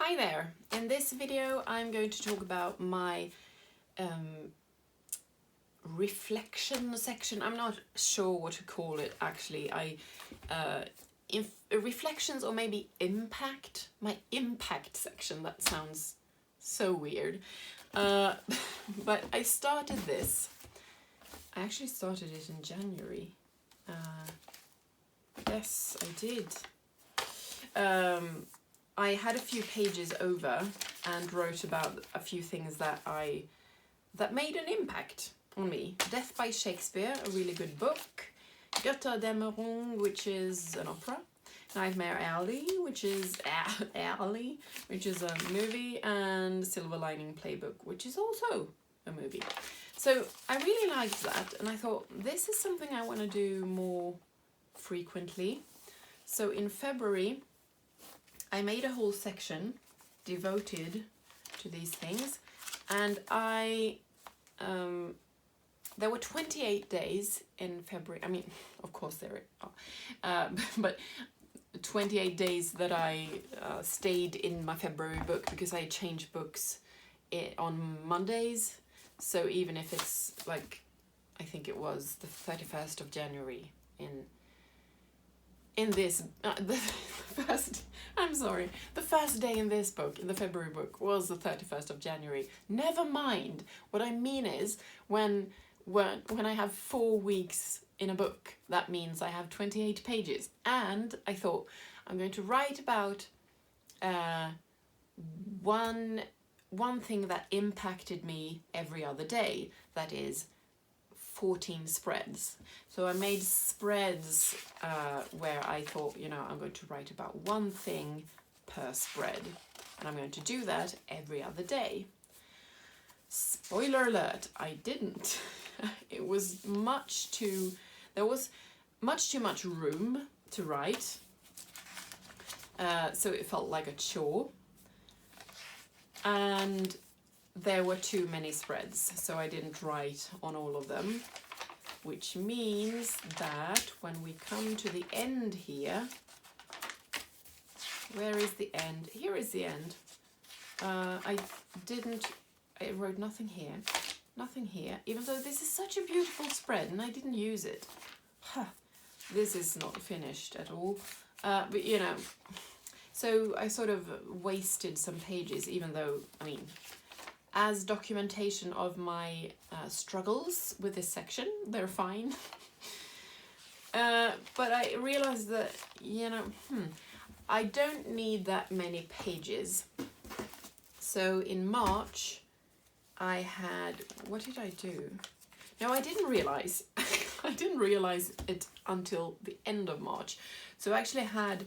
Hi there! In this video I'm going to talk about my reflection section. I'm not sure what to call it actually. Reflections or maybe impact. My impact section, that sounds so weird. But I started this. I actually started it in January. Yes, I did. I had a few pages over and wrote about a few things that made an impact on me. Death by Shakespeare, a really good book. Götterdämmerung, which is an opera. Nightmare Alley, which is a movie, and Silver Lining Playbook, which is also a movie. So I really liked that, and I thought this is something I want to do more frequently. So in February, I made a whole section devoted to these things, and there were 28 days in February. I mean, of course there are, but 28 days that I stayed in my February book, because I change books on Mondays. So even if it's like, I think it was the 31st of January in this, the first day in this book, in the February book, was the 31st of January. Never mind. What I mean is, when I have 4 weeks in a book, that means I have 28 pages. And I thought, I'm going to write about one thing that impacted me every other day, that is 14 spreads. So I made spreads where I thought, I'm going to write about one thing per spread, and I'm going to do that every other day. Spoiler alert, I didn't. There was much too much room to write, so it felt like a chore, and there were too many spreads, so I didn't write on all of them, which means that when we come to the end here, where is the end? Here is the end. I wrote nothing here, even though this is such a beautiful spread and I didn't use it. This is not finished at all, but so I sort of wasted some pages, even though, as documentation of my struggles with this section, they're fine. But I realized that, I don't need that many pages. So in March, I had, what did I do? No, I didn't realize. I didn't realize it until the end of March. So I actually had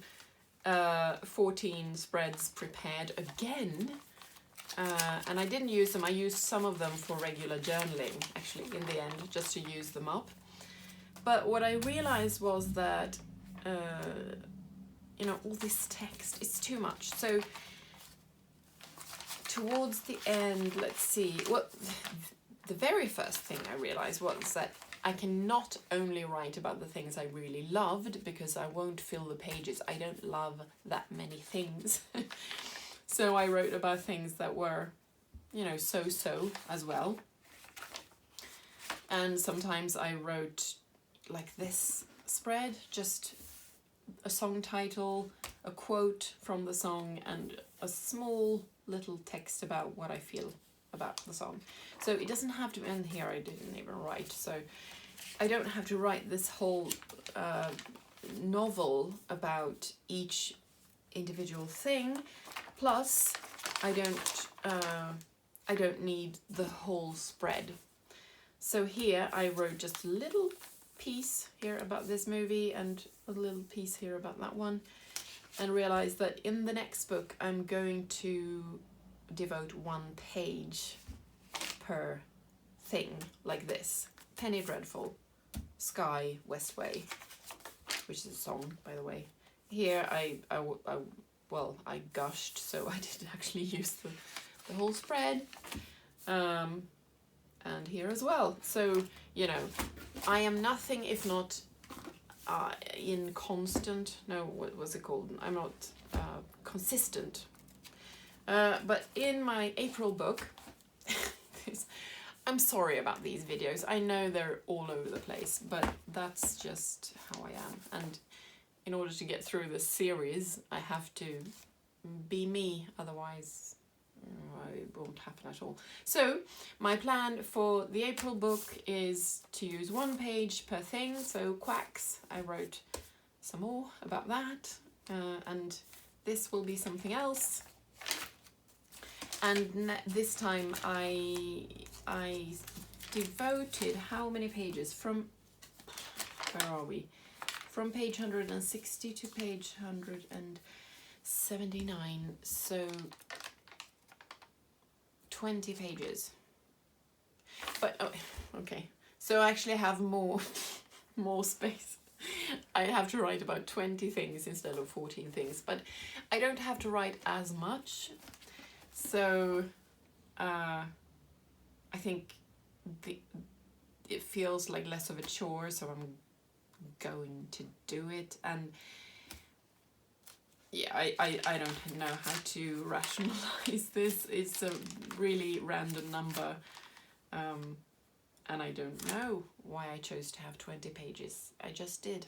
14 spreads prepared again. And I didn't use them. I used some of them for regular journaling, actually, in the end, just to use them up. But what I realized was that, all this text, it's too much. So towards the end, let's see, the very first thing I realized was that I can not only write about the things I really loved, because I won't fill the pages. I don't love that many things. So I wrote about things that were, so-so as well. And sometimes I wrote like this spread, just a song title, a quote from the song, and a small little text about what I feel about the song. So it doesn't have to end here. I didn't even write. So I don't have to write this whole novel about each individual thing. Plus, I don't need the whole spread. So here I wrote just a little piece here about this movie and a little piece here about that one, and realized that in the next book I'm going to devote 1 page per thing, like this. Penny Dreadful, Sky, Westway, which is a song, by the way. Here I gushed, so I didn't actually use the whole spread. And here as well. So, I am nothing if not what was it called? I'm not consistent But in my April book, I'm sorry about these videos. I know they're all over the place, but that's just how I am. And in order to get through this series, I have to be me, otherwise it won't happen at all. So my plan for the April book is to use 1 page per thing. So quacks, I wrote some more about that, and this will be something else. And this time I devoted how many pages from, where are we? From page 160 to page 179, so 20 pages. But oh, okay, so I actually have more space. I have to write about 20 things instead of 14 things, but I don't have to write as much. So I think it feels like less of a chore, so I'm going to do it. And yeah, I don't know how to rationalize this. It's a really random number, and I don't know why I chose to have 20 pages. I just did.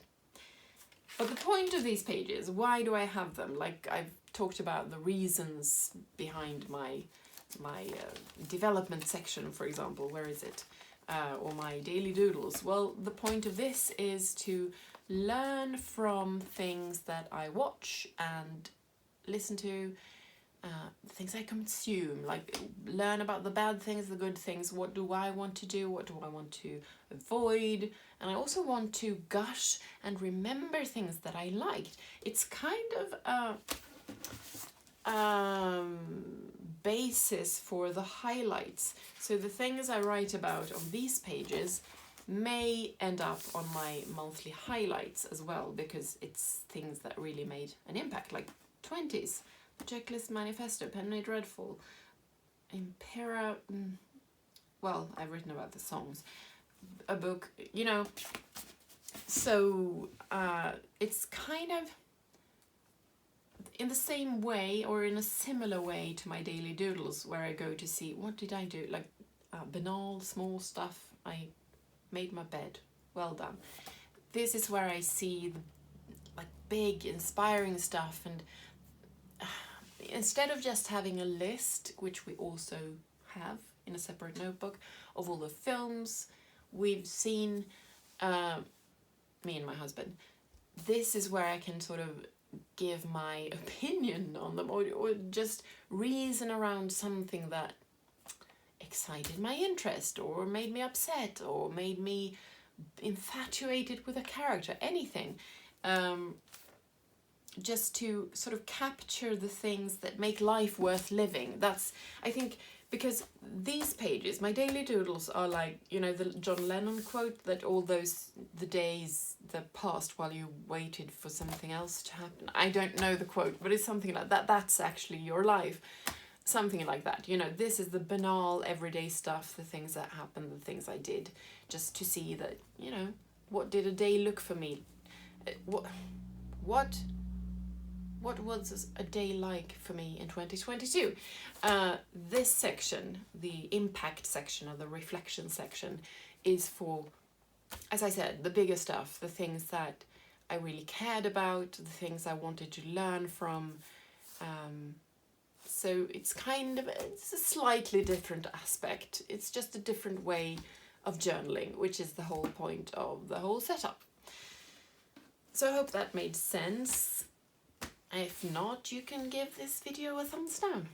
But the point of these pages, why do I have them? Like, I've talked about the reasons behind my development section, for example. Where is it? Or my daily doodles. Well, the point of this is to learn from things that I watch and listen to, things I consume, like learn about the bad things, the good things. What do I want to do? What do I want to avoid? And I also want to gush and remember things that I liked. It's kind of a basis for the highlights. So the things I write about on these pages may end up on my monthly highlights as well, because it's things that really made an impact, like 20s, The Checklist Manifesto, Penny Dreadful, Impera, well, I've written about the songs, a book, you know. So it's kind of in the same way, or in a similar way to my daily doodles, where I go to see what did I do, like banal, small stuff. I made my bed, well done. This is where I see the, like, big inspiring stuff, and instead of just having a list, which we also have in a separate notebook, of all the films we've seen, me and my husband, this is where I can sort of give my opinion on them, or just reason around something that excited my interest, or made me upset, or made me infatuated with a character, anything. Just to sort of capture the things that make life worth living. That's, I think, because these pages, my daily doodles, are like, you know, the John Lennon quote that all those, the days that passed while you waited for something else to happen. I don't know the quote, but it's something like that. That's actually your life. Something like that. You know, this is the banal, everyday stuff, the things that happened, the things I did, just to see that, you know, what did a day look for me? What was a day like for me in 2022? This section, the impact section, or the reflection section, is for, as I said, the bigger stuff, the things that I really cared about, the things I wanted to learn from. So it's a slightly different aspect. It's just a different way of journaling, which is the whole point of the whole setup. So I hope that made sense. If not, you can give this video a thumbs down.